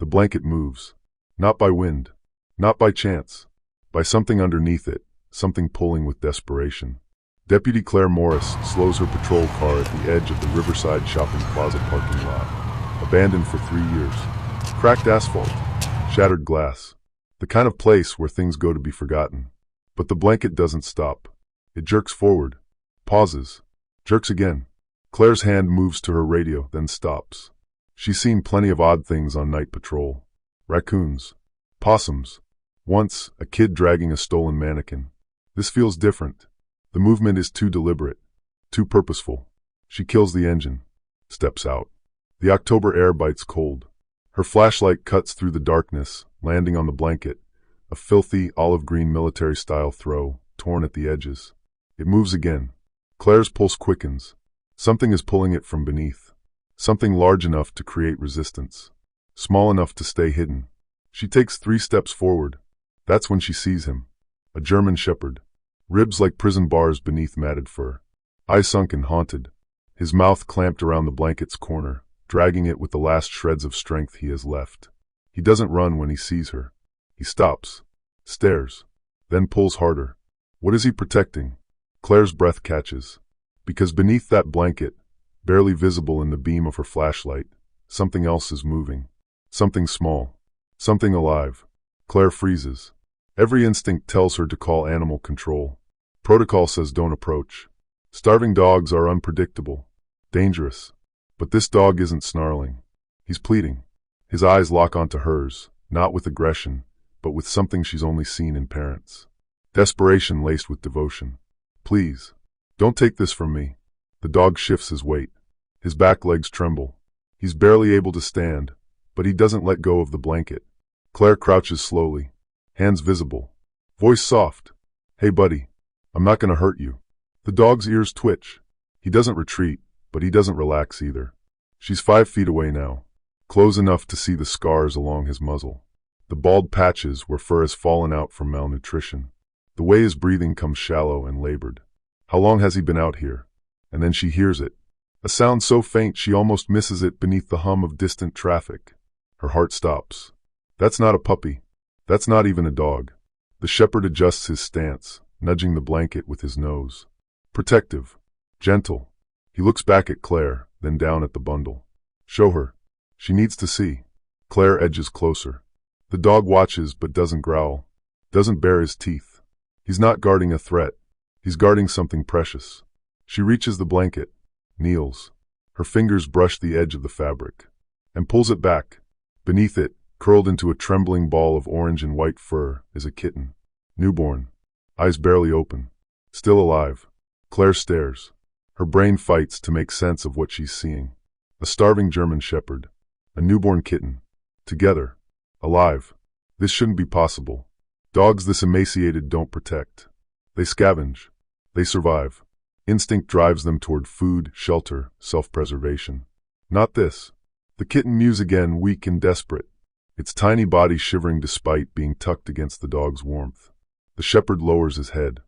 The blanket moves. Not by wind. Not by chance. By something underneath it, something pulling with desperation. Deputy Claire Morris slows her patrol car at the edge of the Riverside Shopping Plaza parking lot. Abandoned for 3 years. Cracked asphalt. Shattered glass. The kind of place where things go to be forgotten. But the blanket doesn't stop. It jerks forward. Pauses. Jerks again. Claire's hand moves to her radio, then stops. She's seen plenty of odd things on night patrol. Raccoons. Possums. Once, a kid dragging a stolen mannequin. This feels different. The movement is too deliberate. Too purposeful. She kills the engine. Steps out. The October air bites cold. Her flashlight cuts through the darkness, landing on the blanket. A filthy, olive-green military-style throw, torn at the edges. It moves again. Claire's pulse quickens. Something is pulling it from beneath. Something large enough to create resistance. Small enough to stay hidden. She takes 3 steps forward. That's when she sees him. A German shepherd. Ribs like prison bars beneath matted fur. Eyes sunken, haunted. His mouth clamped around the blanket's corner, dragging it with the last shreds of strength he has left. He doesn't run when he sees her. He stops. Stares. Then pulls harder. What is he protecting? Claire's breath catches. Because beneath that blanket, barely visible in the beam of her flashlight, something else is moving. Something small. Something alive. Claire freezes. Every instinct tells her to call animal control. Protocol says don't approach. Starving dogs are unpredictable. Dangerous. But this dog isn't snarling. He's pleading. His eyes lock onto hers, not with aggression, but with something she's only seen in parents. Desperation laced with devotion. Please. Don't take this from me. The dog shifts his weight. His back legs tremble. He's barely able to stand, but he doesn't let go of the blanket. Claire crouches slowly. Hands visible. Voice soft. Hey buddy. I'm not gonna hurt you. The dog's ears twitch. He doesn't retreat, but he doesn't relax either. She's 5 feet away now. Close enough to see the scars along his muzzle. The bald patches where fur has fallen out from malnutrition. The way his breathing comes shallow and labored. How long has he been out here? And then she hears it. A sound so faint she almost misses it beneath the hum of distant traffic. Her heart stops. That's not a puppy. That's not even a dog. The shepherd adjusts his stance, nudging the blanket with his nose. Protective. Gentle. He looks back at Claire, then down at the bundle. Show her. She needs to see. Claire edges closer. The dog watches but doesn't growl. Doesn't bare his teeth. He's not guarding a threat. He's guarding something precious. She reaches the blanket, kneels. Her fingers brush the edge of the fabric, and pulls it back. Beneath it, curled into a trembling ball of orange and white fur, is a kitten. Newborn. Eyes barely open. Still alive. Claire stares. Her brain fights to make sense of what she's seeing. A starving German shepherd. A newborn kitten. Together. Alive. This shouldn't be possible. Dogs this emaciated don't protect. They scavenge. They survive. Instinct drives them toward food, shelter, self-preservation. Not this. The kitten mews again, weak and desperate. Its tiny body shivering despite being tucked against the dog's warmth. The shepherd lowers his head.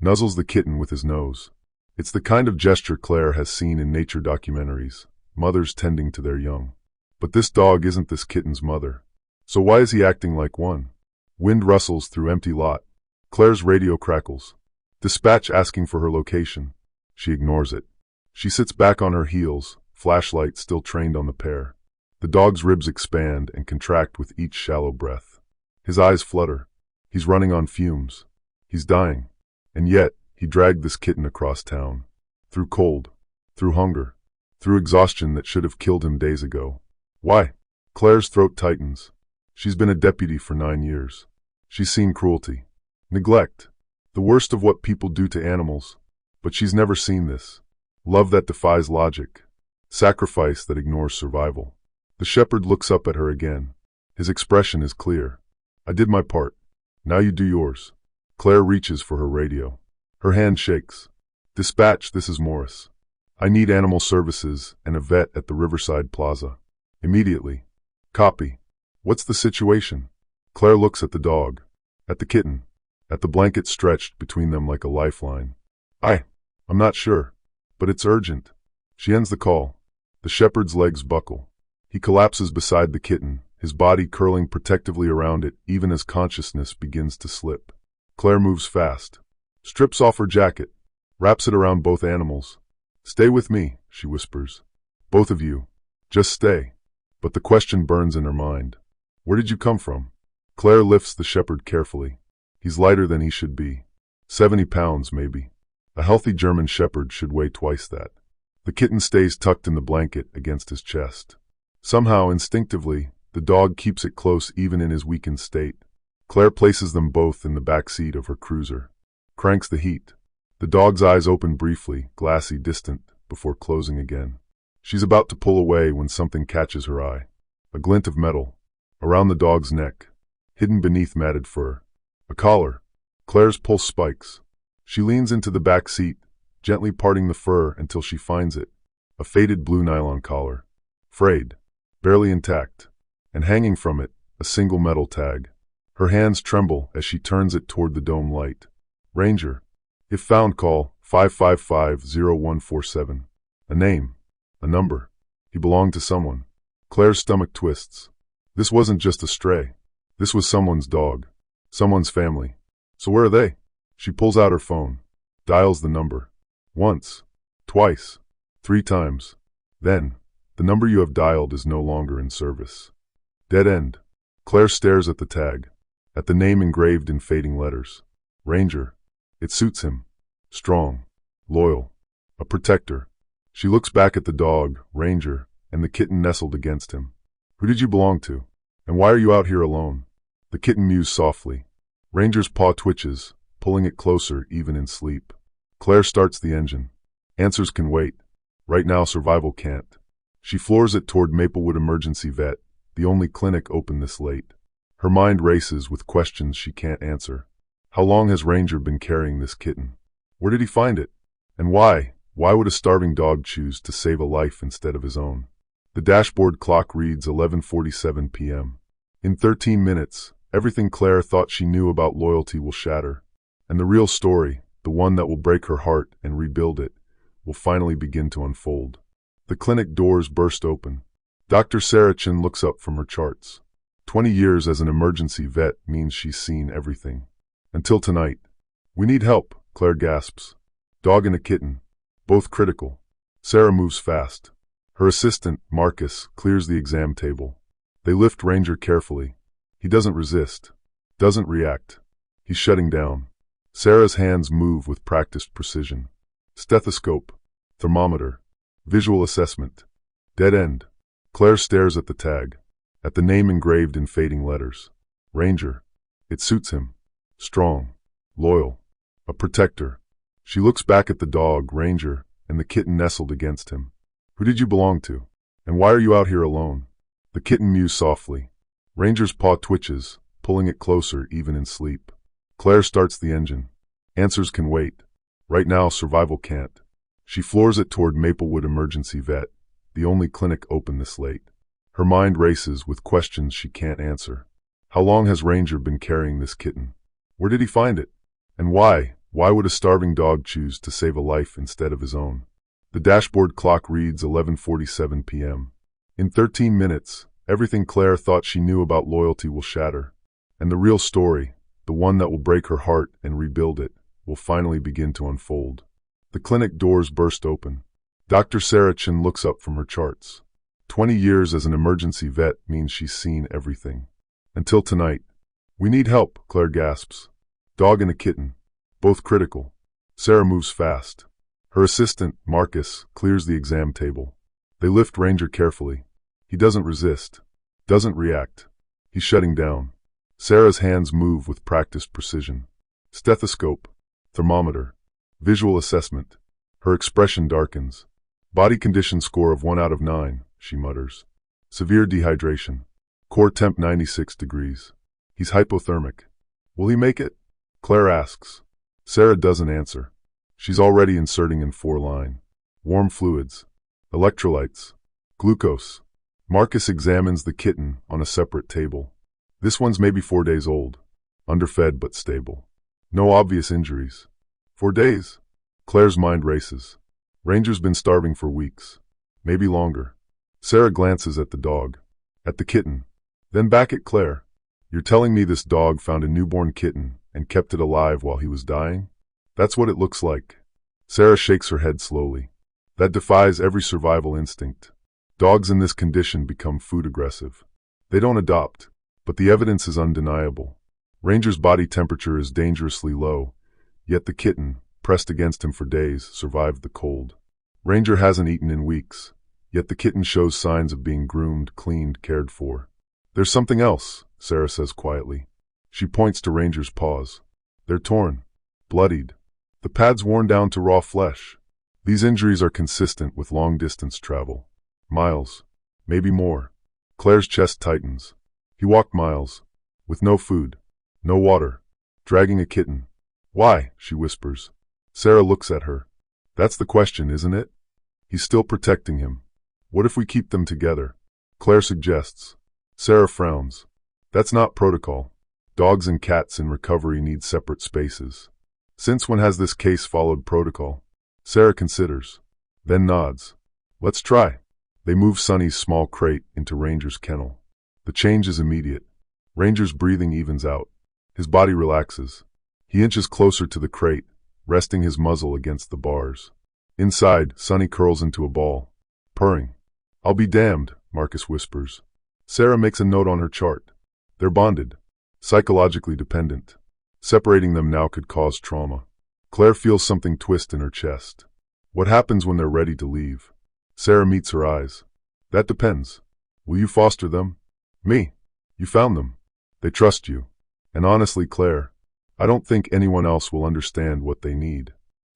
Nuzzles the kitten with his nose. It's the kind of gesture Claire has seen in nature documentaries. Mothers tending to their young. But this dog isn't this kitten's mother. So why is he acting like one? Wind rustles through empty lot. Claire's radio crackles. Dispatch asking for her location. She ignores it. She sits back on her heels, flashlight still trained on the pair. The dog's ribs expand and contract with each shallow breath. His eyes flutter. He's running on fumes. He's dying. And yet, he dragged this kitten across town. Through cold. Through hunger. Through exhaustion that should have killed him days ago. Why? Claire's throat tightens. She's been a deputy for 9 years. She's seen cruelty. Neglect. The worst of what people do to animals. But she's never seen this. Love that defies logic. Sacrifice that ignores survival. The shepherd looks up at her again. His expression is clear. I did my part. Now you do yours. Claire reaches for her radio. Her hand shakes. Dispatch, this is Morris. I need animal services and a vet at the Riverside Plaza. Immediately. Copy. What's the situation? Claire looks at the dog. At the kitten. At the blanket stretched between them like a lifeline. I'm not sure. But it's urgent. She ends the call. The shepherd's legs buckle. He collapses beside the kitten, his body curling protectively around it even as consciousness begins to slip. Claire moves fast, strips off her jacket, wraps it around both animals. "Stay with me," she whispers. "Both of you. Just stay." But the question burns in her mind. "Where did you come from?" Claire lifts the shepherd carefully. He's lighter than he should be. 70 pounds, maybe. A healthy German shepherd should weigh twice that. The kitten stays tucked in the blanket against his chest. Somehow, instinctively, the dog keeps it close even in his weakened state. Claire places them both in the back seat of her cruiser. Cranks the heat. The dog's eyes open briefly, glassy, distant, before closing again. She's about to pull away when something catches her eye. A glint of metal. Around the dog's neck. Hidden beneath matted fur. A collar. Claire's pulse spikes. She leans into the back seat, gently parting the fur until she finds it. A faded blue nylon collar. Frayed. Barely intact. And hanging from it, a single metal tag. Her hands tremble as she turns it toward the dome light. "Ranger. If found, call 555-0147. A name. A number. He belonged to someone." Claire's stomach twists. This wasn't just a stray. This was someone's dog. Someone's family. So where are they? She pulls out her phone. Dials the number. Once. Twice. 3 times. Then, the number you have dialed is no longer in service. Dead end. Claire stares at the tag. At the name engraved in fading letters. Ranger. It suits him. Strong. Loyal. A protector. She looks back at the dog, Ranger, and the kitten nestled against him. "Who did you belong to? And why are you out here alone?" The kitten mews softly. Ranger's paw twitches, pulling it closer even in sleep. Claire starts the engine. Answers can wait. Right now survival can't. She floors it toward Maplewood Emergency Vet, the only clinic open this late. Her mind races with questions she can't answer. How long has Ranger been carrying this kitten? Where did he find it? And why? Why would a starving dog choose to save a life instead of his own? The dashboard clock reads 11:47 p.m. In 13 minutes, everything Claire thought she knew about loyalty will shatter. And the real story, the one that will break her heart and rebuild it, will finally begin to unfold. The clinic doors burst open. Dr. Sarachin looks up from her charts. 20 years as an emergency vet means she's seen everything. Until tonight. "We need help," Claire gasps. "Dog and a kitten. Both critical." Sarah moves fast. Her assistant, Marcus, clears the exam table. They lift Ranger carefully. He doesn't resist. Doesn't react. He's shutting down. Sarah's hands move with practiced precision. Stethoscope. Thermometer. Visual assessment. Dead end. Claire stares at the tag. At the name engraved in fading letters. Ranger. It suits him. Strong. Loyal. A protector. She looks back at the dog, Ranger, and the kitten nestled against him. "Who did you belong to? And why are you out here alone?" The kitten mews softly. Ranger's paw twitches, pulling it closer even in sleep. Claire starts the engine. Answers can wait. Right now, survival can't. She floors it toward Maplewood Emergency Vet, the only clinic open this late. Her mind races with questions she can't answer. How long has Ranger been carrying this kitten? Where did he find it? And why? Why would a starving dog choose to save a life instead of his own? The dashboard clock reads 11:47 p.m. In 13 minutes, everything Claire thought she knew about loyalty will shatter. And the real story, the one that will break her heart and rebuild it, will finally begin to unfold. The clinic doors burst open. Dr. Sarachin looks up from her charts. 20 years as an emergency vet means she's seen everything. Until tonight. "We need help," Claire gasps. "Dog and a kitten. Both critical." Sarah moves fast. Her assistant, Marcus, clears the exam table. They lift Ranger carefully. He doesn't resist. Doesn't react. He's shutting down. Sarah's hands move with practiced precision. Stethoscope. Thermometer. Visual assessment. Her expression darkens. "Body condition score of 1 out of 9, she mutters. "Severe dehydration. Core temp 96 degrees. He's hypothermic. Will he make it?" Claire asks. Sarah doesn't answer. She's already inserting in 4-line. Warm fluids. Electrolytes. Glucose. Marcus examines the kitten on a separate table. This one's maybe 4 days old. Underfed but stable. No obvious injuries. 4 days? Claire's mind races. Ranger's been starving for weeks. Maybe longer. Sarah glances at the dog. At the kitten. Then back at Claire. You're telling me this dog found a newborn kitten and kept it alive while he was dying? That's what it looks like. Sarah shakes her head slowly. That defies every survival instinct. Dogs in this condition become food aggressive. They don't adopt, but the evidence is undeniable. Ranger's body temperature is dangerously low, yet the kitten, pressed against him for days, survived the cold. Ranger hasn't eaten in weeks, yet the kitten shows signs of being groomed, cleaned, cared for. There's something else, Sarah says quietly. She points to Ranger's paws. They're torn, bloodied. The pads worn down to raw flesh. These injuries are consistent with long-distance travel. Miles, maybe more. Claire's chest tightens. He walked miles, with no food, no water, dragging a kitten. Why? She whispers. Sarah looks at her. That's the question, isn't it? He's still protecting him. What if we keep them together? Claire suggests. Sarah frowns. That's not protocol. Dogs and cats in recovery need separate spaces. Since when has this case followed protocol? Sarah considers, then nods. Let's try. They move Sonny's small crate into Ranger's kennel. The change is immediate. Ranger's breathing evens out. His body relaxes. He inches closer to the crate, resting his muzzle against the bars. Inside, Sonny curls into a ball, purring. I'll be damned, Marcus whispers. Sarah makes a note on her chart. They're bonded, psychologically dependent. Separating them now could cause trauma. Claire feels something twist in her chest. What happens when they're ready to leave? Sarah meets her eyes. That depends. Will you foster them? Me. You found them. They trust you. And honestly, Claire, I don't think anyone else will understand what they need.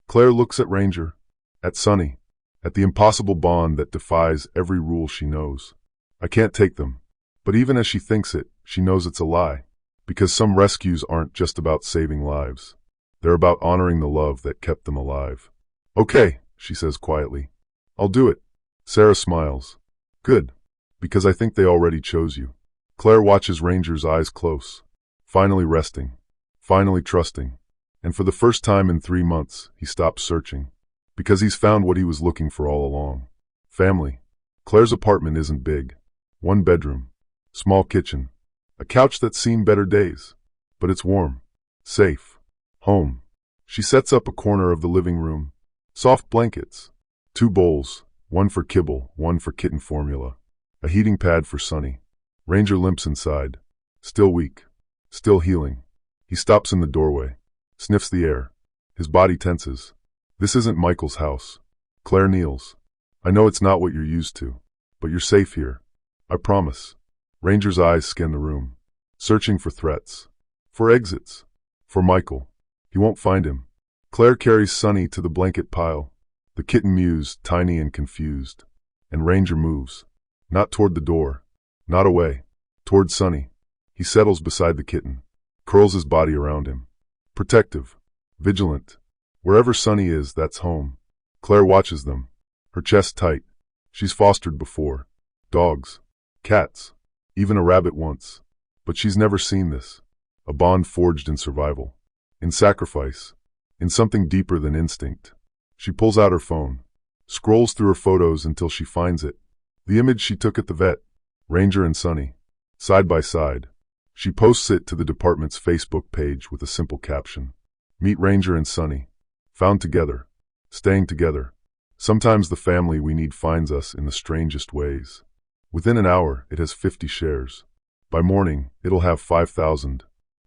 Claire looks at Ranger, at Sonny, at the impossible bond that defies every rule she knows. I can't take them. But even as she thinks it, she knows it's a lie. Because some rescues aren't just about saving lives. They're about honoring the love that kept them alive. Okay, she says quietly. I'll do it. Sarah smiles. Good. Because I think they already chose you. Claire watches Ranger's eyes close. Finally resting. Finally trusting. And for the first time in 3 months, he stops searching. Because he's found what he was looking for all along. Family. Claire's apartment isn't big. 1 bedroom. Small kitchen. A couch that's seen better days. But it's warm. Safe. Home. She sets up a corner of the living room. Soft blankets. 2 bowls. 1 for kibble, 1 for kitten formula. A heating pad for Sonny. Ranger limps inside. Still weak. Still healing. He stops in the doorway. Sniffs the air. His body tenses. This isn't Michael's house. Claire kneels. I know it's not what you're used to. But you're safe here. I promise. Ranger's eyes scan the room. Searching for threats. For exits. For Michael. He won't find him. Claire carries Sonny to the blanket pile. The kitten mews, tiny and confused. And Ranger moves. Not toward the door. Not away. Toward Sonny. He settles beside the kitten. Curls his body around him. Protective. Vigilant. Wherever Sonny is, that's home. Claire watches them. Her chest tight. She's fostered before. Dogs. Cats. Even a rabbit once. But she's never seen this. A bond forged in survival. In sacrifice. In something deeper than instinct. She pulls out her phone. Scrolls through her photos until she finds it. The image she took at the vet. Ranger and Sonny. Side by side. She posts it to the department's Facebook page with a simple caption. Meet Ranger and Sonny. Found together. Staying together. Sometimes the family we need finds us in the strangest ways. Within an hour, it has 50 shares. By morning, it'll have 5,000.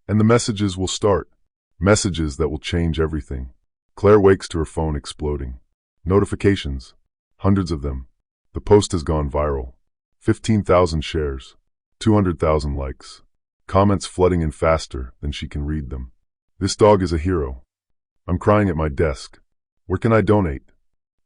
And the messages will start. Messages that will change everything. Claire wakes to her phone exploding. Notifications. Hundreds of them. The post has gone viral. 15,000 shares. 200,000 likes. Comments flooding in faster than she can read them. This dog is a hero. I'm crying at my desk. Where can I donate?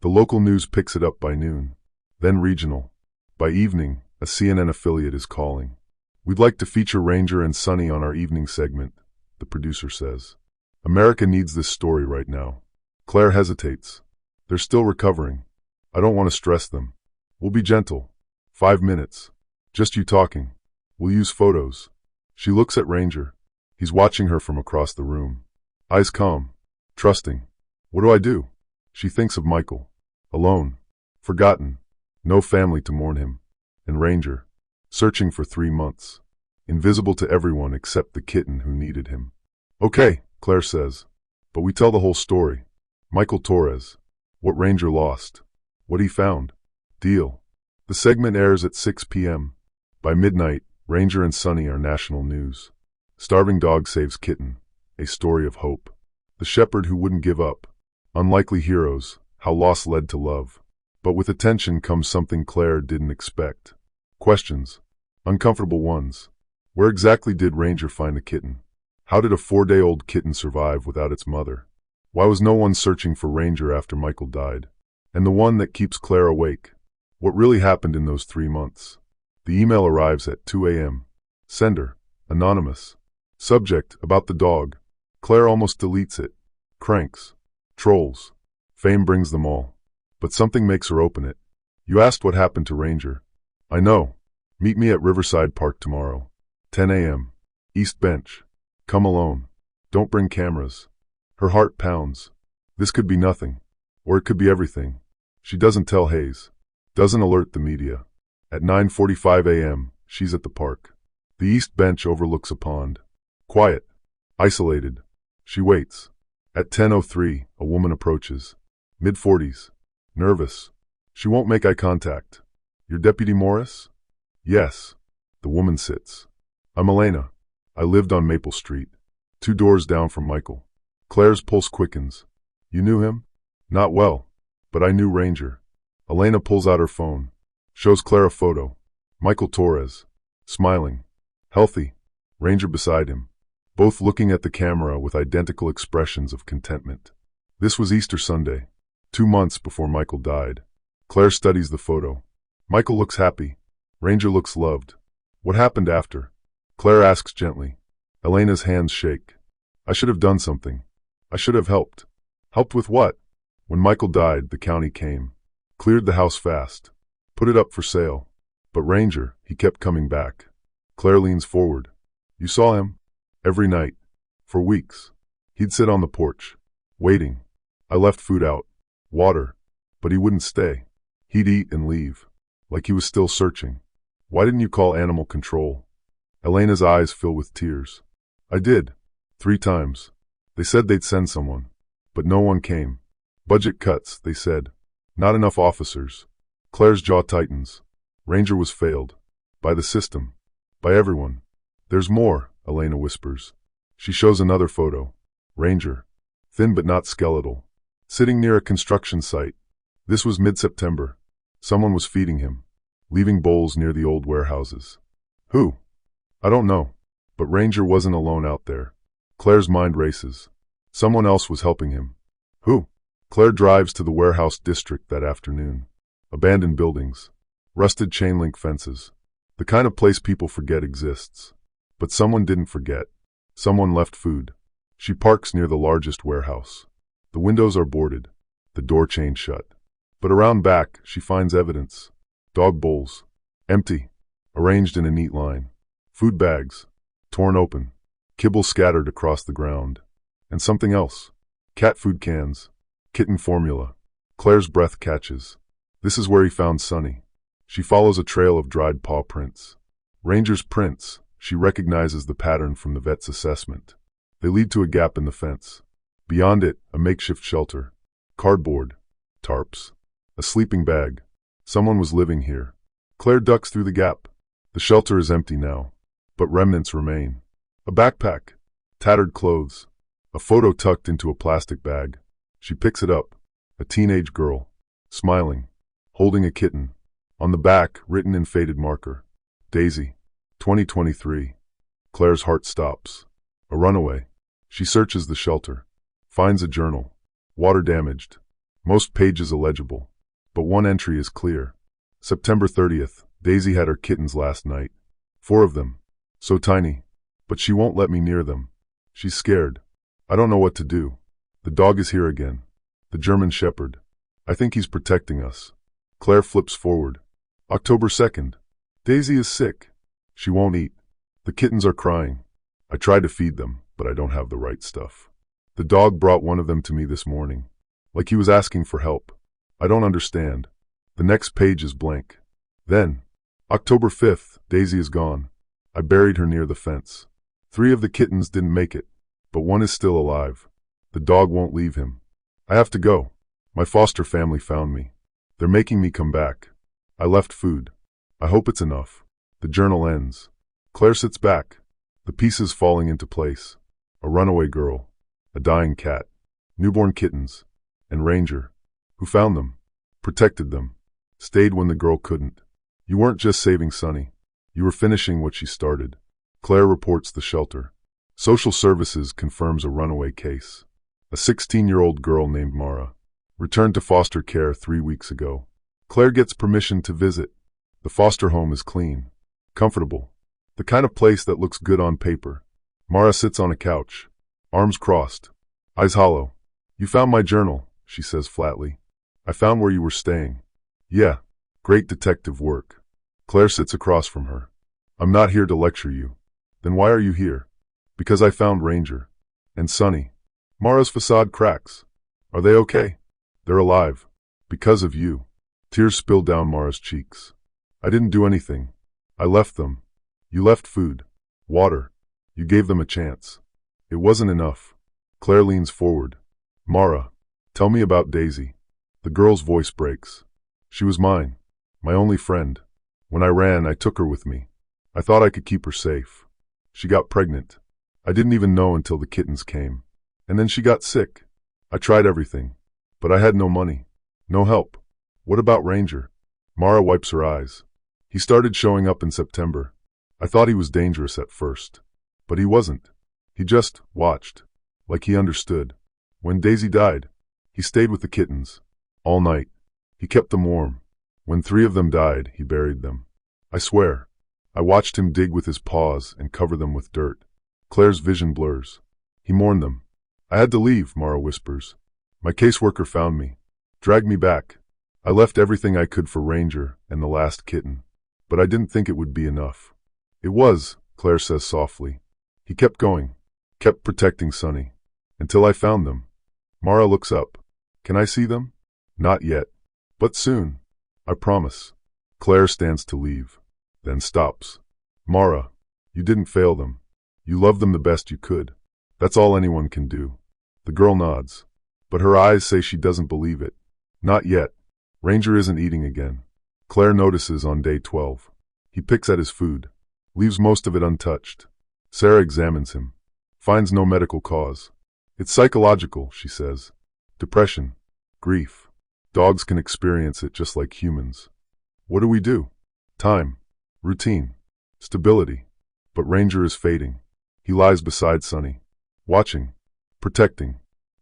The local news picks it up by noon. Then regional. By evening, a CNN affiliate is calling. We'd like to feature Ranger and Sonny on our evening segment, the producer says. America needs this story right now. Claire hesitates. They're still recovering. I don't want to stress them. We'll be gentle. 5 minutes. Just you talking. We'll use photos. She looks at Ranger. He's watching her from across the room. Eyes calm. Trusting. What do I do? She thinks of Michael. Alone. Forgotten. No family to mourn him. And Ranger. Searching for 3 months. invisible to everyone except the kitten who needed him. Okay, Claire says. But we tell the whole story. Michael Torres. What Ranger lost. What he found. Deal. The segment airs at 6 p.m. By midnight, Ranger and Sunny are national news. Starving dog saves kitten. A story of hope. The shepherd who wouldn't give up. Unlikely heroes. How loss led to love. But with attention comes something Claire didn't expect. Questions. Uncomfortable ones. Where exactly did Ranger find the kitten? How did a 4-day-old kitten survive without its mother? Why was no one searching for Ranger after Michael died? And the one that keeps Claire awake. What really happened in those 3 months? The email arrives at 2 a.m. Sender. Anonymous. Subject. About the dog. Claire almost deletes it. Cranks. Trolls. Fame brings them all. But something makes her open it. You asked what happened to Ranger. I know. Meet me at Riverside Park tomorrow. 10 a.m. East Bench. Come alone. Don't bring cameras. Her heart pounds. This could be nothing. Or it could be everything. She doesn't tell Hayes. Doesn't alert the media. At 9:45 a.m., she's at the park. The East Bench overlooks a pond. Quiet. Isolated. She waits. At 10:03, a woman approaches. Mid-40s. Nervous. She won't make eye contact. You're Deputy Morris? Yes. The woman sits. I'm Elena. I lived on Maple Street. 2 doors down from Michael. Claire's pulse quickens. You knew him? Not well. But I knew Ranger. Elena pulls out her phone. Shows Claire a photo. Michael Torres. Smiling. Healthy. Ranger beside him. Both looking at the camera with identical expressions of contentment. This was Easter Sunday. 2 months before Michael died. Claire studies the photo. Michael looks happy. Ranger looks loved. What happened after? Claire asks gently. Elena's hands shake. I should have done something. I should have helped. Helped with what? When Michael died, the county came. Cleared the house fast. Put it up for sale. But Ranger, he kept coming back. Claire leans forward. You saw him? Every night. For weeks. He'd sit on the porch. Waiting. I left food out. Water. But he wouldn't stay. He'd eat and leave. Like he was still searching. Why didn't you call animal control? Elena's eyes fill with tears. I did. 3 times. They said they'd send someone. But no one came. Budget cuts, they said. Not enough officers. Claire's jaw tightens. Ranger was failed. By the system. By everyone. There's more, Elena whispers. She shows another photo. Ranger. Thin but not skeletal. Sitting near a construction site. This was mid-September. Someone was feeding him. Leaving bowls near the old warehouses. Who? I don't know. But Ranger wasn't alone out there. Claire's mind races. Someone else was helping him. Who? Claire drives to the warehouse district that afternoon. Abandoned buildings. Rusted chain-link fences. The kind of place people forget exists. But someone didn't forget. Someone left food. She parks near the largest warehouse. The windows are boarded. The door chained shut. But around back, she finds evidence. Dog bowls. Empty. Arranged in a neat line. Food bags. Torn open. Kibble scattered across the ground. And something else. Cat food cans. Kitten formula. Claire's breath catches. This is where he found Sunny. She follows a trail of dried paw prints. Ranger's prints. She recognizes the pattern from the vet's assessment. They lead to a gap in the fence. Beyond it, a makeshift shelter. Cardboard. Tarps. A sleeping bag. Someone was living here. Claire ducks through the gap. The shelter is empty now. But remnants remain. A backpack. Tattered clothes. A photo tucked into a plastic bag. She picks it up. A teenage girl. Smiling. Holding a kitten. On the back, written in faded marker. Daisy. 2023. Claire's heart stops. A runaway. She searches the shelter. Finds a journal. Water damaged. Most pages illegible. But one entry is clear. September 30th. Daisy had her kittens last night. 4 of them. So tiny. But she won't let me near them. She's scared. I don't know what to do. The dog is here again. The German Shepherd. I think he's protecting us. Claire flips forward. October 2nd. Daisy is sick. She won't eat. The kittens are crying. I tried to feed them, but I don't have the right stuff. The dog brought one of them to me this morning. Like he was asking for help. I don't understand. The next page is blank. Then, October 5th, Daisy is gone. I buried her near the fence. 3 of the kittens didn't make it, but one is still alive. The dog won't leave him. I have to go. My foster family found me. They're making me come back. I left food. I hope it's enough. The journal ends. Claire sits back, the pieces falling into place. A runaway girl, a dying cat, newborn kittens, and Ranger, who found them, protected them, stayed when the girl couldn't. You weren't just saving Sunny. You were finishing what she started. Claire reports the shelter. Social services confirms a runaway case. A 16-year-old girl named Mara returned to foster care 3 weeks ago. Claire gets permission to visit. The foster home is clean, comfortable, the kind of place that looks good on paper. Mara sits on a couch, arms crossed, eyes hollow. You found my journal, she says flatly. I found where you were staying. Yeah, great detective work. Claire sits across from her. I'm not here to lecture you. Then why are you here? Because I found Ranger. And Sunny. Mara's facade cracks. Are they okay? They're alive. Because of you. Tears spill down Mara's cheeks. I didn't do anything. I left them. You left food, water. You gave them a chance. It wasn't enough. Claire leans forward. Mara, tell me about Daisy. The girl's voice breaks. She was mine, my only friend. When I ran, I took her with me. I thought I could keep her safe. She got pregnant. I didn't even know until the kittens came. And then she got sick. I tried everything, but I had no money, no help. What about Ranger? Mara wipes her eyes. He started showing up in September. I thought he was dangerous at first, but he wasn't. He just watched, like he understood. When Daisy died, he stayed with the kittens, all night. He kept them warm. When 3 of them died, he buried them. I swear, I watched him dig with his paws and cover them with dirt. Claire's vision blurs. He mourned them. I had to leave, Mara whispers. My caseworker found me, dragged me back. I left everything I could for Ranger and the last kitten, but I didn't think it would be enough. It was, Claire says softly. He kept going, kept protecting Sunny, until I found them. Mara looks up. Can I see them? Not yet, but soon. I promise. Claire stands to leave, then stops. Mara, you didn't fail them. You loved them the best you could. That's all anyone can do. The girl nods, but her eyes say she doesn't believe it. Not yet. Ranger isn't eating again. Claire notices on day 12. He picks at his food, leaves most of it untouched. Sarah examines him, finds no medical cause. It's psychological, she says. Depression, grief. Dogs can experience it just like humans. What do we do? Time, routine, stability. But Ranger is fading. He lies beside Sunny, watching, protecting.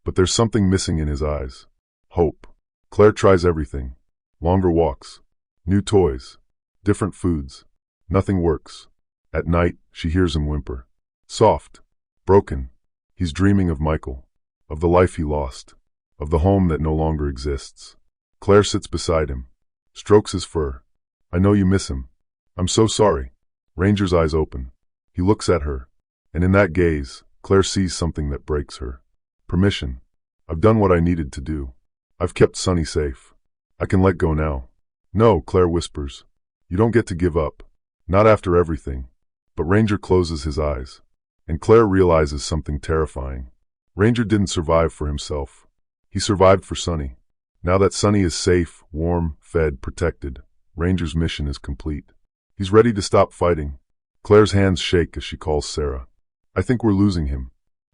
But there's something missing in his eyes. Hope. Claire tries everything. Longer walks, new toys, different foods. Nothing works. At night, she hears him whimper. Soft, broken. He's dreaming of Michael, of the life he lost, of the home that no longer exists. Claire sits beside him, strokes his fur. I know you miss him. I'm so sorry. Ranger's eyes open. He looks at her, and in that gaze, Claire sees something that breaks her. Permission. I've done what I needed to do. I've kept Sunny safe. I can let go now. No, Claire whispers. You don't get to give up. Not after everything. But Ranger closes his eyes, and Claire realizes something terrifying. Ranger didn't survive for himself. He survived for Sunny. Now that Sunny is safe, warm, fed, protected, Ranger's mission is complete. He's ready to stop fighting. Claire's hands shake as she calls Sarah. I think we're losing him.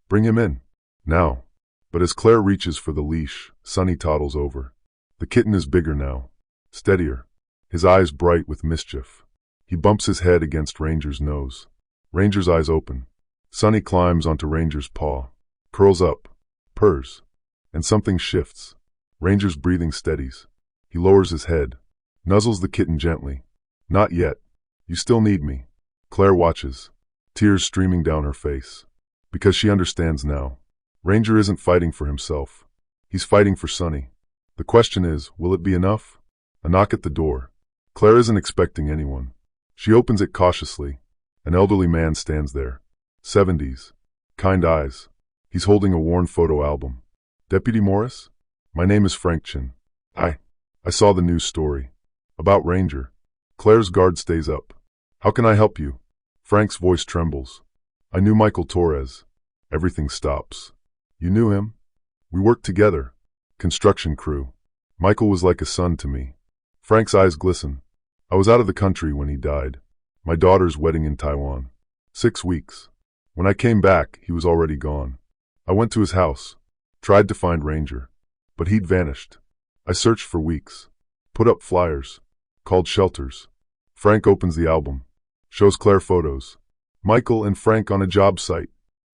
Bring him in. Now. But as Claire reaches for the leash, Sunny toddles over. The kitten is bigger now, steadier, his eyes bright with mischief. He bumps his head against Ranger's nose. Ranger's eyes open. Sunny climbs onto Ranger's paw, curls up, purrs, and something shifts. Ranger's breathing steadies. He lowers his head, nuzzles the kitten gently. Not yet. You still need me. Claire watches, tears streaming down her face, because she understands now. Ranger isn't fighting for himself. He's fighting for Sunny. The question is, will it be enough? A knock at the door. Claire isn't expecting anyone. She opens it cautiously. An elderly man stands there. 70s. Kind eyes. He's holding a worn photo album. Deputy Morris? My name is Frank Chin. I saw the news story. About Ranger. Claire's guard stays up. How can I help you? Frank's voice trembles. I knew Michael Torres. Everything stops. You knew him? We worked together. Construction crew. Michael was like a son to me. Frank's eyes glisten. I was out of the country when he died. My daughter's wedding in Taiwan. 6 weeks. When I came back, he was already gone. I went to his house. Tried to find Ranger. But he'd vanished. I searched for weeks. Put up flyers. Called shelters. Frank opens the album. Shows Claire photos. Michael and Frank on a job site.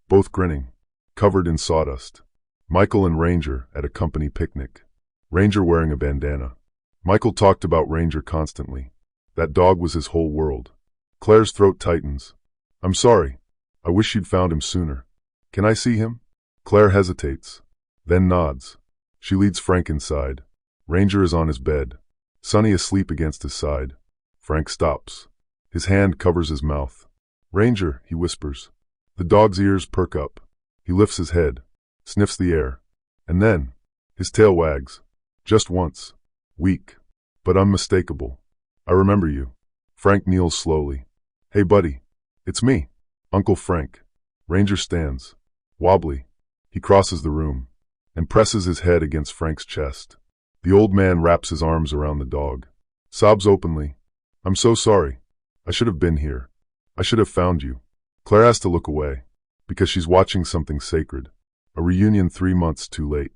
Both grinning. Covered in sawdust. Michael and Ranger at a company picnic. Ranger wearing a bandana. Michael talked about Ranger constantly. That dog was his whole world. Claire's throat tightens. I'm sorry. I wish you'd found him sooner. Can I see him? Claire hesitates. Then nods. She leads Frank inside. Ranger is on his bed. Sonny asleep against his side. Frank stops. His hand covers his mouth. Ranger, he whispers. The dog's ears perk up. He lifts his head. Sniffs the air. And then, his tail wags. Just once. Weak. But unmistakable. I remember you. Frank kneels slowly. Hey buddy. It's me. Uncle Frank. Ranger stands. Wobbly. He crosses the room. And presses his head against Frank's chest. The old man wraps his arms around the dog. Sobs openly. I'm so sorry. I should have been here. I should have found you. Claire has to look away. Because she's watching something sacred. A reunion 3 months too late.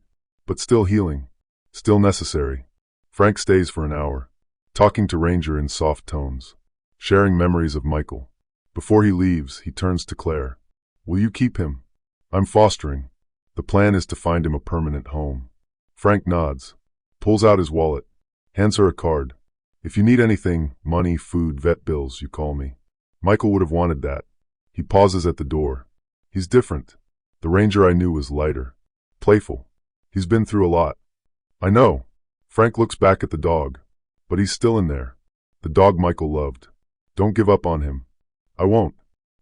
But still healing. Still necessary. Frank stays for an hour. Talking to Ranger in soft tones. Sharing memories of Michael. Before he leaves, he turns to Claire. Will you keep him? I'm fostering. The plan is to find him a permanent home. Frank nods. Pulls out his wallet. Hands her a card. If you need anything, money, food, vet bills, you call me. Michael would have wanted that. He pauses at the door. He's different. The Ranger I knew was lighter. Playful. He's been through a lot. I know. Frank looks back at the dog. But he's still in there. The dog Michael loved. Don't give up on him. I won't.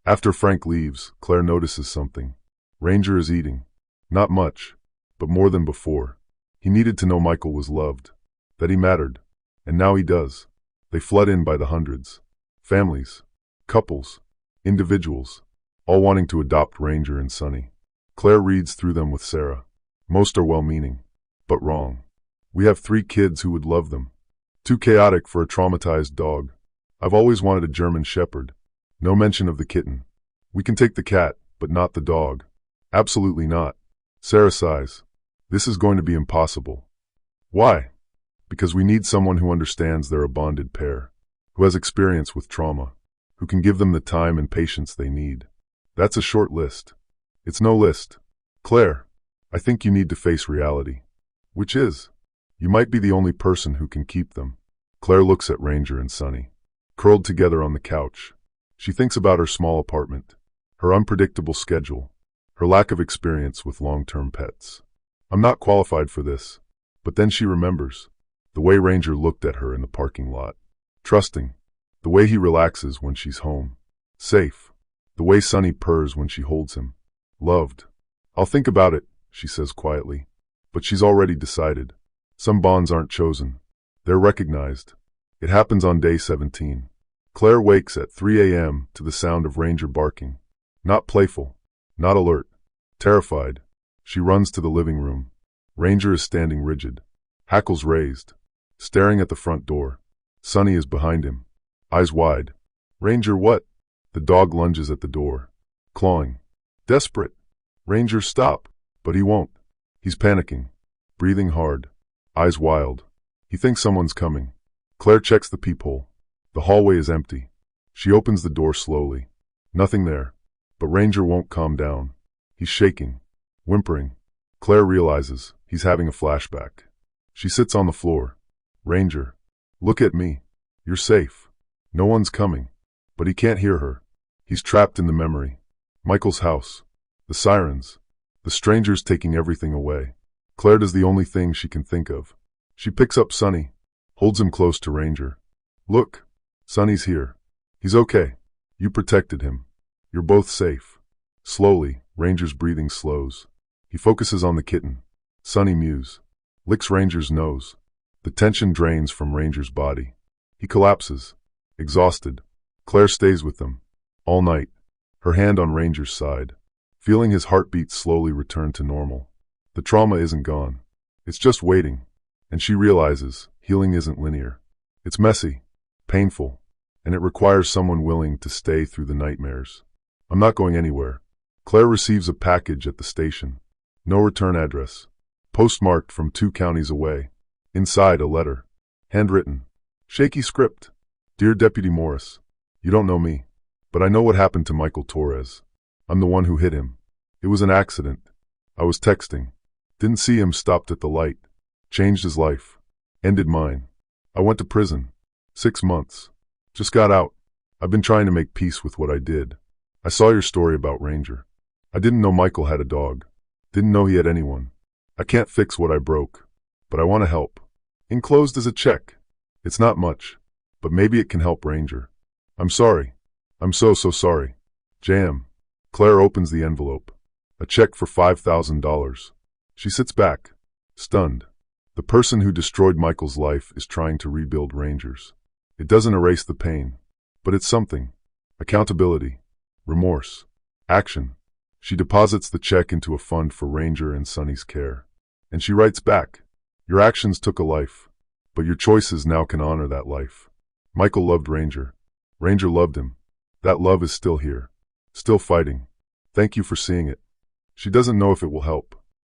After Frank leaves, Claire notices something. Ranger is eating. Not much, but more than before. He needed to know Michael was loved. That he mattered. And now he does. They flood in by the hundreds. Families. Couples. Individuals. All wanting to adopt Ranger and Sonny. Claire reads through them with Sarah. Most are well-meaning. But wrong. We have 3 kids who would love them. Too chaotic for a traumatized dog. I've always wanted a German Shepherd. No mention of the kitten. We can take the cat, but not the dog. Absolutely not. Sarah sighs. This is going to be impossible. Why? Because we need someone who understands they're a bonded pair. Who has experience with trauma. Who can give them the time and patience they need. That's a short list. It's no list. Claire, I think you need to face reality. Which is, you might be the only person who can keep them. Claire looks at Ranger and Sonny. Curled together on the couch. She thinks about her small apartment. Her unpredictable schedule. Her lack of experience with long-term pets. I'm not qualified for this. But then she remembers. The way Ranger looked at her in the parking lot. Trusting. The way he relaxes when she's home. Safe. The way Sonny purrs when she holds him. Loved. I'll think about it, she says quietly. But she's already decided. Some bonds aren't chosen. They're recognized. It happens on day 17. Claire wakes at 3 a.m. to the sound of Ranger barking. Not playful. Not alert. Terrified. She runs to the living room. Ranger is standing rigid. Hackles raised. Staring at the front door. Sonny is behind him. Eyes wide. Ranger, what? The dog lunges at the door. Clawing. Desperate. Ranger, stop. But he won't. He's panicking. Breathing hard. Eyes wild. He thinks someone's coming. Claire checks the peephole. The hallway is empty. She opens the door slowly. Nothing there. But Ranger won't calm down. He's shaking. Whimpering. Claire realizes he's having a flashback. She sits on the floor. Ranger. Look at me. You're safe. No one's coming. But he can't hear her. He's trapped in the memory. Michael's house. The sirens. The strangers taking everything away. Claire does the only thing she can think of. She picks up Sonny. Holds him close to Ranger. Look. Sonny's here. He's okay. You protected him. You're both safe. Slowly, Ranger's breathing slows. He focuses on the kitten. Sonny mews. Licks Ranger's nose. The tension drains from Ranger's body. He collapses. Exhausted. Claire stays with them. All night, her hand on Ranger's side, feeling his heartbeat slowly return to normal. The trauma isn't gone. It's just waiting. And she realizes healing isn't linear. It's messy, painful, and it requires someone willing to stay through the nightmares. I'm not going anywhere. Claire receives a package at the station. No return address. Postmarked from 2 counties away. Inside, a letter. Handwritten. Shaky script. Dear Deputy Morris, you don't know me, but I know what happened to Michael Torres. I'm the one who hit him. It was an accident. I was texting. Didn't see him, stopped at the light. Changed his life. Ended mine. I went to prison. 6 months. Just got out. I've been trying to make peace with what I did. I saw your story about Ranger. I didn't know Michael had a dog. Didn't know he had anyone. I can't fix what I broke, but I want to help. Enclosed is a check. It's not much, but maybe it can help Ranger. I'm sorry. I'm so sorry. Jam. Claire opens the envelope. A check for $5,000. She sits back, stunned. The person who destroyed Michael's life is trying to rebuild Ranger's. It doesn't erase the pain, but it's something. Accountability. Remorse. Action. She deposits the check into a fund for Ranger and Sonny's care. And she writes back, your actions took a life, but your choices now can honor that life. Michael loved Ranger. Ranger loved him. That love is still here. Still fighting. Thank you for seeing it. She doesn't know if it will help,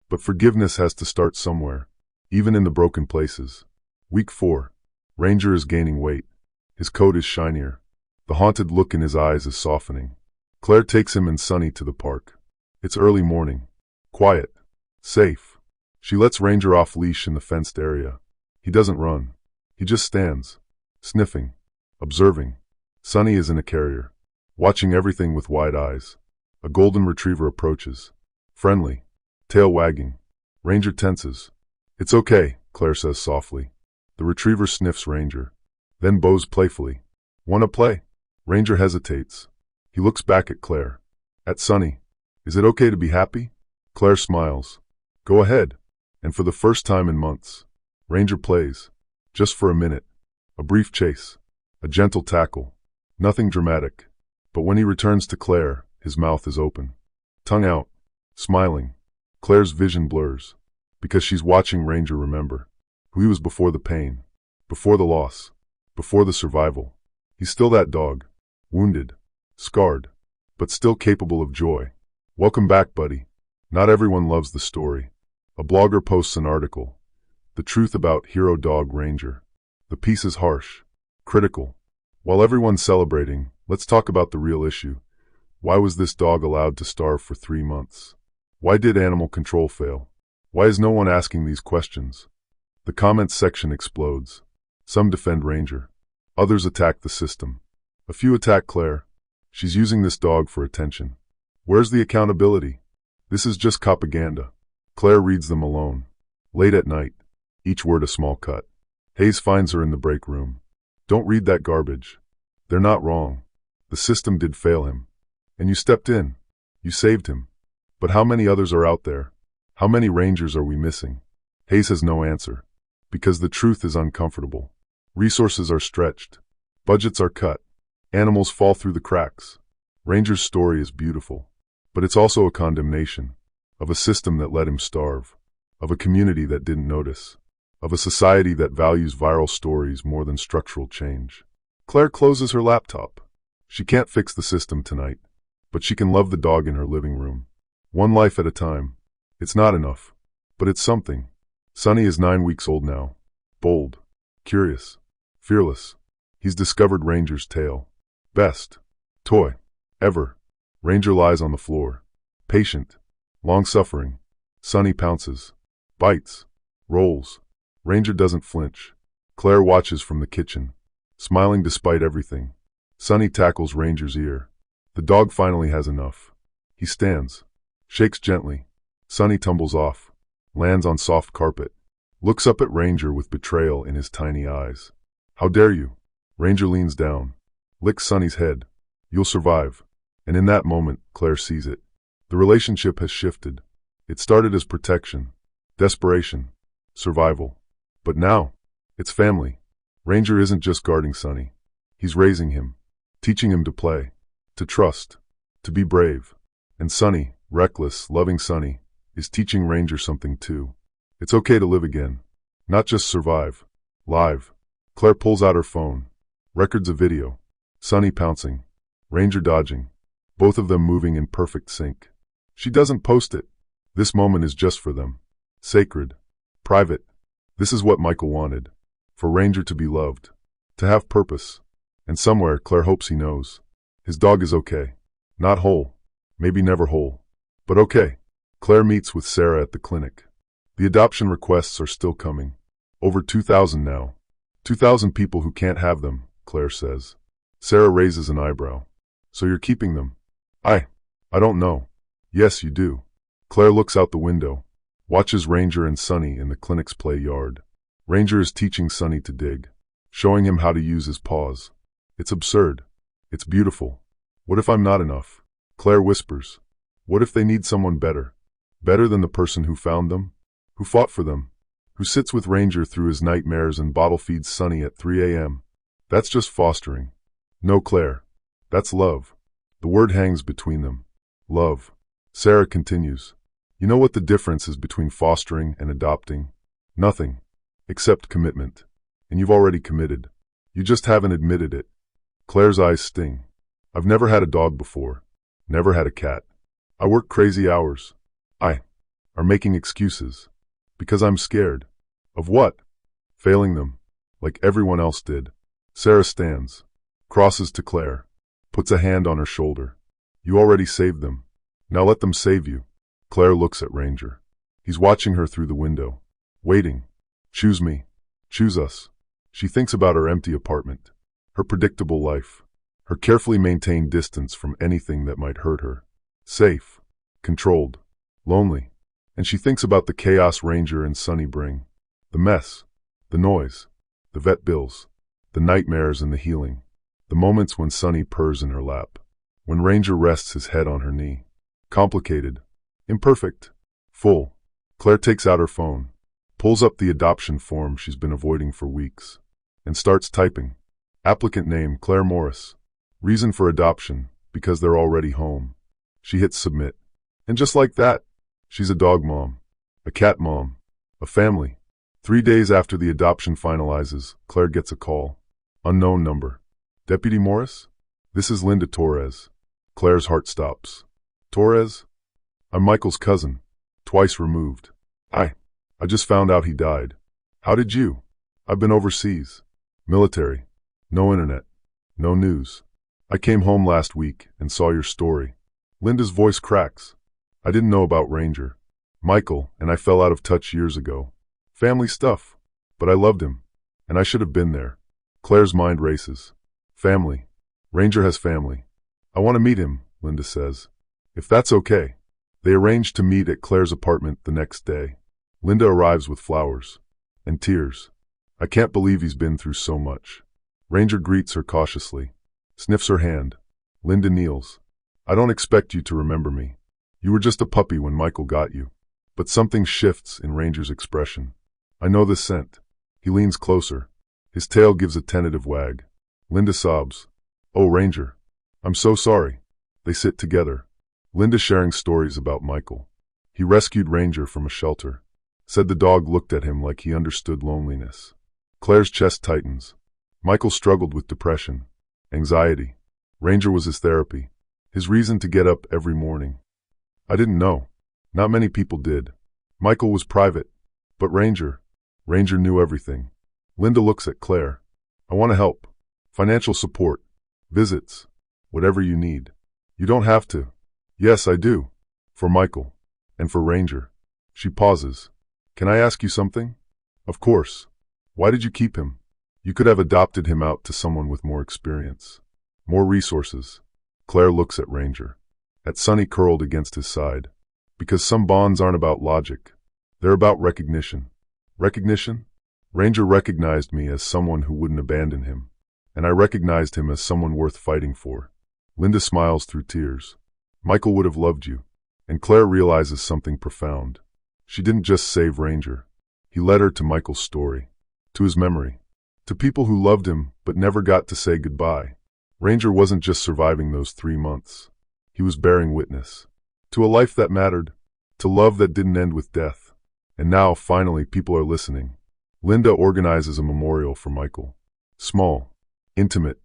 but forgiveness has to start somewhere, even in the broken places. Week 4. Ranger is gaining weight. His coat is shinier. The haunted look in his eyes is softening. Claire takes him and Sonny to the park. It's early morning. Quiet. Safe. She lets Ranger off leash in the fenced area. He doesn't run. He just stands, sniffing, observing. Sonny is in a carrier, watching everything with wide eyes. A golden retriever approaches. Friendly. Tail wagging. Ranger tenses. It's okay, Claire says softly. The retriever sniffs Ranger, then bows playfully. Wanna play? Ranger hesitates. He looks back at Claire. At Sonny. Is it okay to be happy? Claire smiles. Go ahead. And for the first time in months, Ranger plays. Just for a minute. A brief chase. A gentle tackle. Nothing dramatic. But when he returns to Claire, his mouth is open. Tongue out. Smiling. Claire's vision blurs. Because she's watching Ranger remember who he was before the pain, before the loss, before the survival. He's still that dog. Wounded. Scarred. But still capable of joy. Welcome back, buddy. Not everyone loves the story. A blogger posts an article. The truth about hero dog Ranger. The piece is harsh. Critical. While everyone's celebrating, let's talk about the real issue. Why was this dog allowed to starve for 3 months? Why did animal control fail? Why is no one asking these questions? The comments section explodes. Some defend Ranger. Others attack the system. A few attack Claire. She's using this dog for attention. Where's the accountability? This is just propaganda. Claire reads them alone. Late at night. Each word a small cut. Hayes finds her in the break room. Don't read that garbage. They're not wrong. The system did fail him. And you stepped in. You saved him. But how many others are out there? How many Rangers are we missing? Hayes has no answer. Because the truth is uncomfortable. Resources are stretched. Budgets are cut. Animals fall through the cracks. Ranger's story is beautiful. But it's also a condemnation. Of a system that let him starve. Of a community that didn't notice. Of a society that values viral stories more than structural change. Claire closes her laptop. She can't fix the system tonight. But she can love the dog in her living room. One life at a time. It's not enough. But it's something. Sonny is 9 weeks old now. Bold. Curious. Fearless. He's discovered Ranger's tail. Best toy ever. Ranger lies on the floor. Patient. Long-suffering. Sonny pounces. Bites. Rolls. Ranger doesn't flinch. Claire watches from the kitchen, smiling despite everything. Sonny tackles Ranger's ear. The dog finally has enough. He stands. Shakes gently. Sonny tumbles off. Lands on soft carpet. Looks up at Ranger with betrayal in his tiny eyes. How dare you? Ranger leans down. Licks Sonny's head. You'll survive. And in that moment, Claire sees it. The relationship has shifted. It started as protection, desperation, survival. But now, it's family. Ranger isn't just guarding Sonny. He's raising him, teaching him to play, to trust, to be brave. And Sunny, reckless, loving Sunny, is teaching Ranger something too. It's okay to live again. Not just survive. Live. Claire pulls out her phone. Records of video. Sunny pouncing. Ranger dodging. Both of them moving in perfect sync. She doesn't post it. This moment is just for them. Sacred. Private. This is what Michael wanted. For Ranger to be loved. To have purpose. And somewhere, Claire hopes he knows. His dog is okay. Not whole. Maybe never whole. But okay. Claire meets with Sarah at the clinic. The adoption requests are still coming. Over 2,000 now. 2,000 people who can't have them, Claire says. Sarah raises an eyebrow. So you're keeping them? I don't know. Yes, you do. Claire looks out the window. Watches Ranger and Sunny in the clinic's play yard. Ranger is teaching Sunny to dig. Showing him how to use his paws. It's absurd. It's beautiful. What if I'm not enough? Claire whispers. What if they need someone better? Better than the person who found them? Who fought for them? Who sits with Ranger through his nightmares and bottle feeds Sunny at 3 a.m.? That's just fostering. No, Claire. That's love. The word hangs between them. Love. Sarah continues. You know what the difference is between fostering and adopting? Nothing. Except commitment. And you've already committed. You just haven't admitted it. Claire's eyes sting. I've never had a dog before. Never had a cat. I work crazy hours. I are making excuses. Because I'm scared. Of what? Failing them. Like everyone else did. Sarah stands. Crosses to Claire. Puts a hand on her shoulder. You already saved them. Now let them save you. Claire looks at Ranger. He's watching her through the window. Waiting. Choose me. Choose us. She thinks about her empty apartment. Her predictable life. Her carefully maintained distance from anything that might hurt her. Safe. Controlled. Lonely. And she thinks about the chaos Ranger and Sunny bring. The mess. The noise. The vet bills. The nightmares and the healing. The moments when Sunny purrs in her lap. When Ranger rests his head on her knee. Complicated. Imperfect. Full. Claire takes out her phone. Pulls up the adoption form she's been avoiding for weeks. And starts typing. Applicant name Claire Morris. Reason for adoption, because they're already home. She hits submit. And just like that, she's a dog mom. A cat mom. A family. 3 days after the adoption finalizes, Claire gets a call. Unknown number. Deputy Morris? This is Linda Torres. Claire's heart stops. Torres? I'm Michael's cousin. Twice removed. I just found out he died. How did you? I've been overseas. Military. No internet. No news. I came home last week and saw your story. Linda's voice cracks. I didn't know about Ranger. Michael and I fell out of touch years ago. Family stuff. But I loved him. And I should have been there. Claire's mind races. Family. Ranger has family. I want to meet him, Linda says. If that's okay. They arrange to meet at Claire's apartment the next day. Linda arrives with flowers. And tears. I can't believe he's been through so much. Ranger greets her cautiously. Sniffs her hand. Linda kneels. I don't expect you to remember me. You were just a puppy when Michael got you. But something shifts in Ranger's expression. I know this scent. He leans closer. His tail gives a tentative wag. Linda sobs. Oh, Ranger. I'm so sorry. They sit together. Linda sharing stories about Michael. He rescued Ranger from a shelter. Said the dog looked at him like he understood loneliness. Claire's chest tightens. Michael struggled with depression. Anxiety. Ranger was his therapy. His reason to get up every morning. I didn't know. Not many people did. Michael was private. But Ranger knew everything. Linda looks at Claire. I want to help. Financial support. Visits. Whatever you need. You don't have to. Yes, I do. For Michael. And for Ranger. She pauses. Can I ask you something? Of course. Why did you keep him? You could have adopted him out to someone with more experience. More resources. Claire looks at Ranger. At Sunny curled against his side. Because some bonds aren't about logic. They're about recognition. Recognition? Ranger recognized me as someone who wouldn't abandon him. And I recognized him as someone worth fighting for. Linda smiles through tears. Michael would have loved you. And Claire realizes something profound. She didn't just save Ranger. He led her to Michael's story. To his memory. To people who loved him but never got to say goodbye. Ranger wasn't just surviving those 3 months. He was bearing witness to a life that mattered, to love that didn't end with death. And now, finally, people are listening. Linda organizes a memorial for Michael. Small, intimate,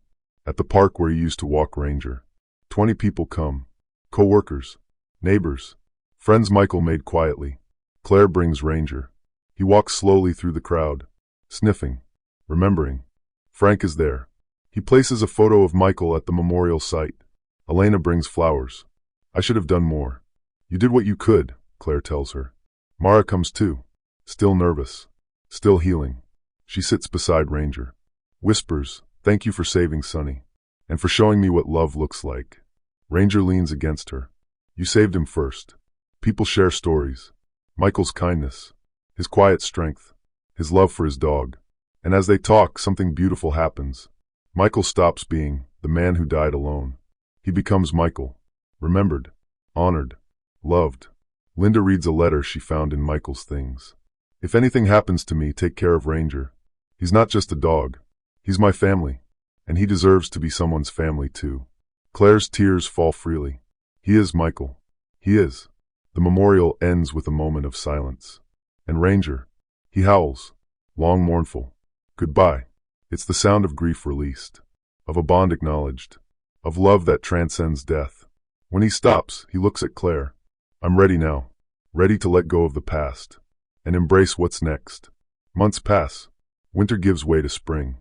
at the park where he used to walk Ranger. 20 people come. Co-workers, neighbors, friends Michael made quietly. Claire brings Ranger. He walks slowly through the crowd, sniffing, remembering. Frank is there. He places a photo of Michael at the memorial site. Elena brings flowers. I should have done more. You did what you could, Claire tells her. Mara comes too, still nervous, still healing. She sits beside Ranger. Whispers, thank you for saving Sonny, and for showing me what love looks like. Ranger leans against her. You saved him first. People share stories. Michael's kindness, his quiet strength, his love for his dog. And as they talk, something beautiful happens. Michael stops being the man who died alone. He becomes Michael, remembered, honored, loved. Linda reads a letter she found in Michael's things. If anything happens to me, take care of Ranger. He's not just a dog. He's my family, and he deserves to be someone's family too. Claire's tears fall freely. He is Michael. He is. The memorial ends with a moment of silence. And Ranger, he howls, long, mournful. Goodbye. It's the sound of grief released, of a bond acknowledged, of love that transcends death. When he stops, he looks at Claire. I'm ready now, ready to let go of the past and embrace what's next. Months pass. Winter gives way to spring.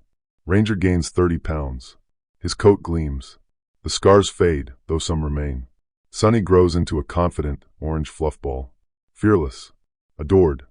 Ranger gains 30 pounds. His coat gleams. The scars fade, though some remain. Sonny grows into a confident, orange fluffball. Fearless. Adored.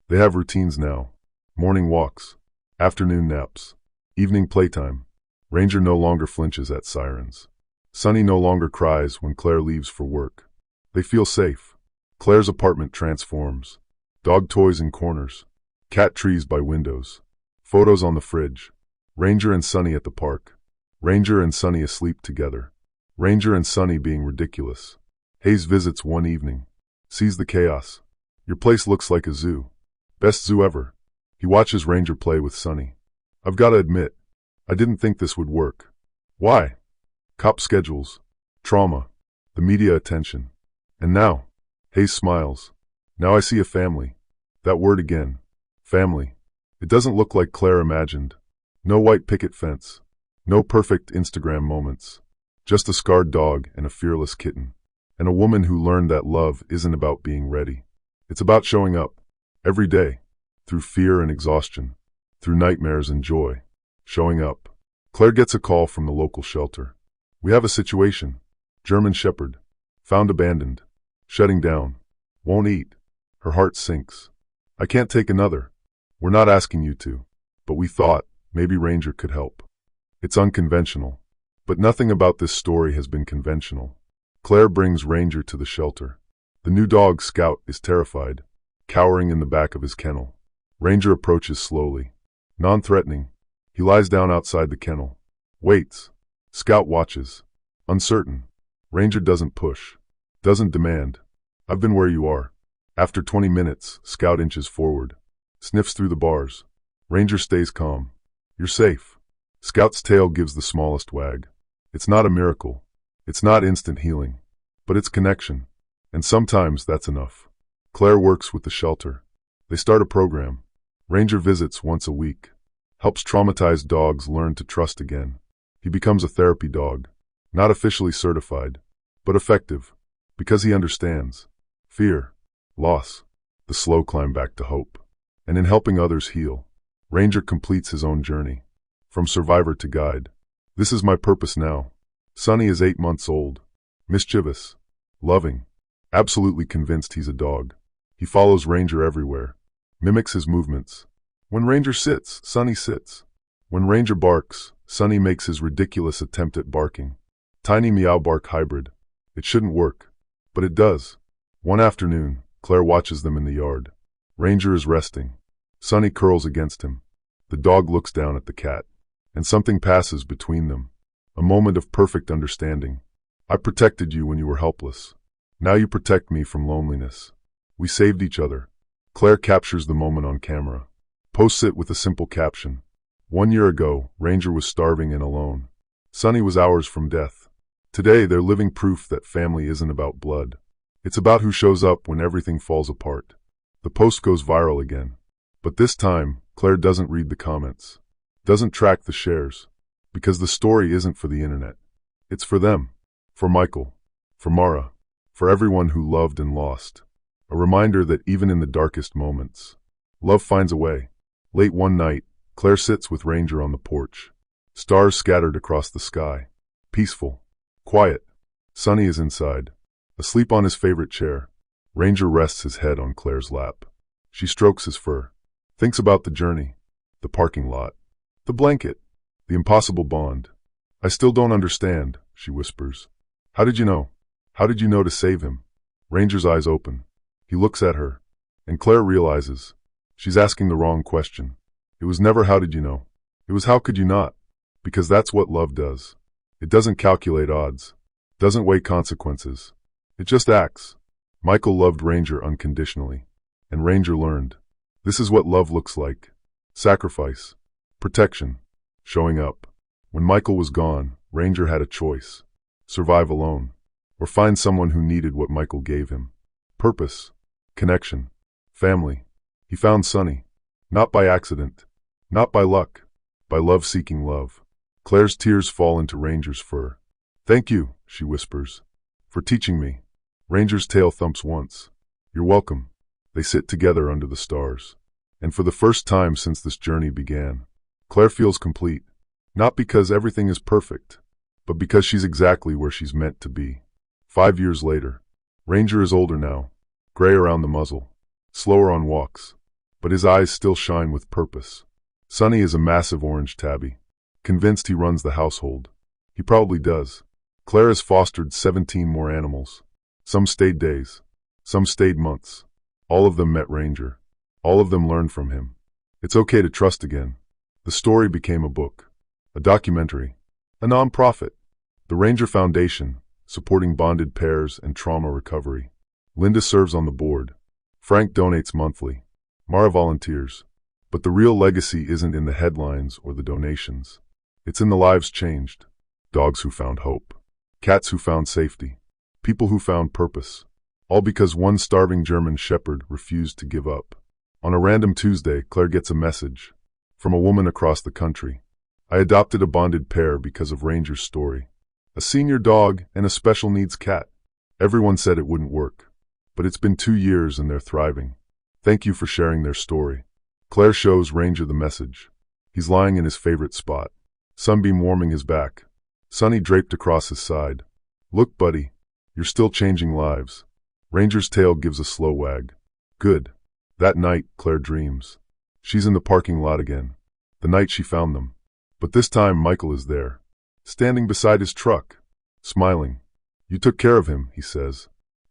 They have routines now. Morning walks. Afternoon naps. Evening playtime. Ranger no longer flinches at sirens. Sonny no longer cries when Claire leaves for work. They feel safe. Claire's apartment transforms. Dog toys in corners. Cat trees by windows. Photos on the fridge. Ranger and Sonny at the park. Ranger and Sonny asleep together. Ranger and Sonny being ridiculous. Hayes visits one evening. Sees the chaos. Your place looks like a zoo. Best zoo ever. He watches Ranger play with Sonny. I've got to admit, I didn't think this would work. Why? Cop schedules. Trauma. The media attention. And now, Hayes smiles. Now I see a family. That word again. Family. It doesn't look like Claire imagined. No white picket fence. No perfect Instagram moments. Just a scarred dog and a fearless kitten. And a woman who learned that love isn't about being ready. It's about showing up. Every day. Through fear and exhaustion. Through nightmares and joy. Showing up. Claire gets a call from the local shelter. We have a situation. German Shepherd. Found abandoned. Shutting down. Won't eat. Her heart sinks. I can't take another. We're not asking you to. But we thought, maybe Ranger could help. It's unconventional. But nothing about this story has been conventional. Claire brings Ranger to the shelter. The new dog, Scout, is terrified, cowering in the back of his kennel. Ranger approaches slowly. Non-threatening. He lies down outside the kennel. Waits. Scout watches. Uncertain. Ranger doesn't push. Doesn't demand. I've been where you are. After 20 minutes, Scout inches forward. Sniffs through the bars. Ranger stays calm. You're safe. Scout's tail gives the smallest wag. It's not a miracle. It's not instant healing. But it's connection. And sometimes that's enough. Claire works with the shelter. They start a program. Ranger visits once a week. Helps traumatized dogs learn to trust again. He becomes a therapy dog. Not officially certified, but effective. Because he understands. Fear. Loss. The slow climb back to hope. And in helping others heal, Ranger completes his own journey. From survivor to guide. This is my purpose now. Sonny is 8 months old. Mischievous. Loving. Absolutely convinced he's a dog. He follows Ranger everywhere. Mimics his movements. When Ranger sits, Sonny sits. When Ranger barks, Sonny makes his ridiculous attempt at barking. Tiny meow-bark hybrid. It shouldn't work. But it does. One afternoon, Claire watches them in the yard. Ranger is resting. Sonny curls against him. The dog looks down at the cat. And something passes between them. A moment of perfect understanding. I protected you when you were helpless. Now you protect me from loneliness. We saved each other. Claire captures the moment on camera. Posts it with a simple caption. 1 year ago, Ranger was starving and alone. Sonny was hours from death. Today, they're living proof that family isn't about blood. It's about who shows up when everything falls apart. The post goes viral again. But this time, Claire doesn't read the comments, doesn't track the shares, because the story isn't for the internet. It's for them, for Michael, for Mara, for everyone who loved and lost. A reminder that even in the darkest moments, love finds a way. Late one night, Claire sits with Ranger on the porch. Stars scattered across the sky. Peaceful. Quiet. Sonny is inside, asleep on his favorite chair. Ranger rests his head on Claire's lap. She strokes his fur, thinks about the journey, the parking lot, the blanket, the impossible bond. I still don't understand, she whispers. How did you know? How did you know to save him? Ranger's eyes open. He looks at her, and Claire realizes she's asking the wrong question. It was never how did you know. It was how could you not? Because that's what love does. It doesn't calculate odds, doesn't weigh consequences. It just acts. Michael loved Ranger unconditionally, and Ranger learned. This is what love looks like. Sacrifice, protection, showing up. When Michael was gone, Ranger had a choice. Survive alone, or find someone who needed what Michael gave him. Purpose, connection, family. He found Sonny, not by accident, not by luck, by love seeking love. Claire's tears fall into Ranger's fur. Thank you, she whispers, for teaching me. Ranger's tail thumps once. You're welcome. They sit together under the stars. And for the first time since this journey began, Claire feels complete. Not because everything is perfect, but because she's exactly where she's meant to be. 5 years later, Ranger is older now, gray around the muzzle, slower on walks, but his eyes still shine with purpose. Sonny is a massive orange tabby, convinced he runs the household. He probably does. Claire has fostered 17 more animals. Some stayed days, some stayed months. All of them met Ranger. All of them learned from him. It's okay to trust again. The story became a book, a documentary, a non-profit. The Ranger Foundation, supporting bonded pairs and trauma recovery. Linda serves on the board. Frank donates monthly. Mara volunteers. But the real legacy isn't in the headlines or the donations. It's in the lives changed. Dogs who found hope. Cats who found safety. People who found purpose. All because one starving German shepherd refused to give up. On a random Tuesday, Claire gets a message from a woman across the country. I adopted a bonded pair because of Ranger's story. A senior dog and a special needs cat. Everyone said it wouldn't work. But it's been 2 years and they're thriving. Thank you for sharing their story. Claire shows Ranger the message. He's lying in his favorite spot. Sunbeam warming his back. Sonny draped across his side. Look, buddy. You're still changing lives. Ranger's tail gives a slow wag. Good. That night, Claire dreams. She's in the parking lot again. The night she found them. But this time Michael is there, standing beside his truck, smiling. You took care of him, he says.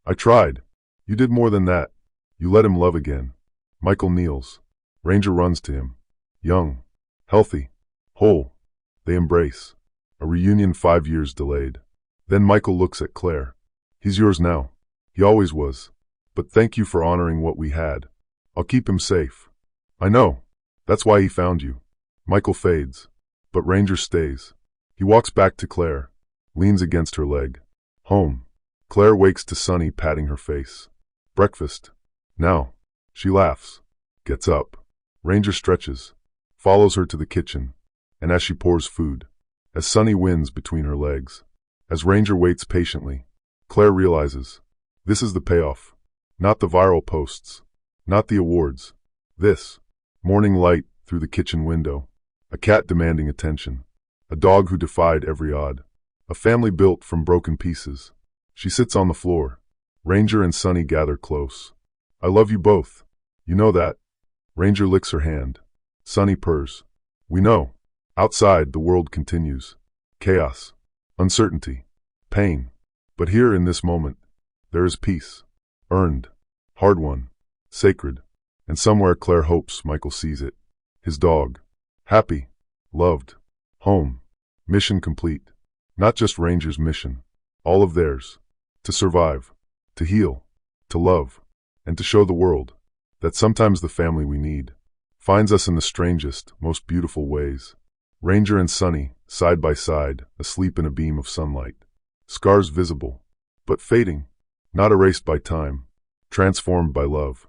I tried. You did more than that. You let him love again. Michael kneels. Ranger runs to him. Young, healthy, whole. They embrace. A reunion 5 years delayed. Then Michael looks at Claire. He's yours now. He always was. But thank you for honoring what we had. I'll keep him safe. I know. That's why he found you. Michael fades. But Ranger stays. He walks back to Claire, leans against her leg. Home. Claire wakes to Sonny patting her face. Breakfast. Now. She laughs. Gets up. Ranger stretches. Follows her to the kitchen. And as she pours food. As Sonny wins between her legs. As Ranger waits patiently. Claire realizes. This is the payoff. Not the viral posts. Not the awards. This. Morning light through the kitchen window. A cat demanding attention. A dog who defied every odd. A family built from broken pieces. She sits on the floor. Ranger and Sonny gather close. I love you both. You know that. Ranger licks her hand. Sonny purrs. We know. Outside, the world continues. Chaos. Uncertainty. Pain. But here in this moment, there is peace. Earned. Hard-won. Sacred. And somewhere Claire hopes Michael sees it. His dog. Happy. Loved. Home. Mission complete. Not just Ranger's mission. All of theirs. To survive. To heal. To love. And to show the world that sometimes the family we need finds us in the strangest, most beautiful ways. Ranger and Sunny, side by side, asleep in a beam of sunlight. Scars visible, but fading, not erased by time, transformed by love.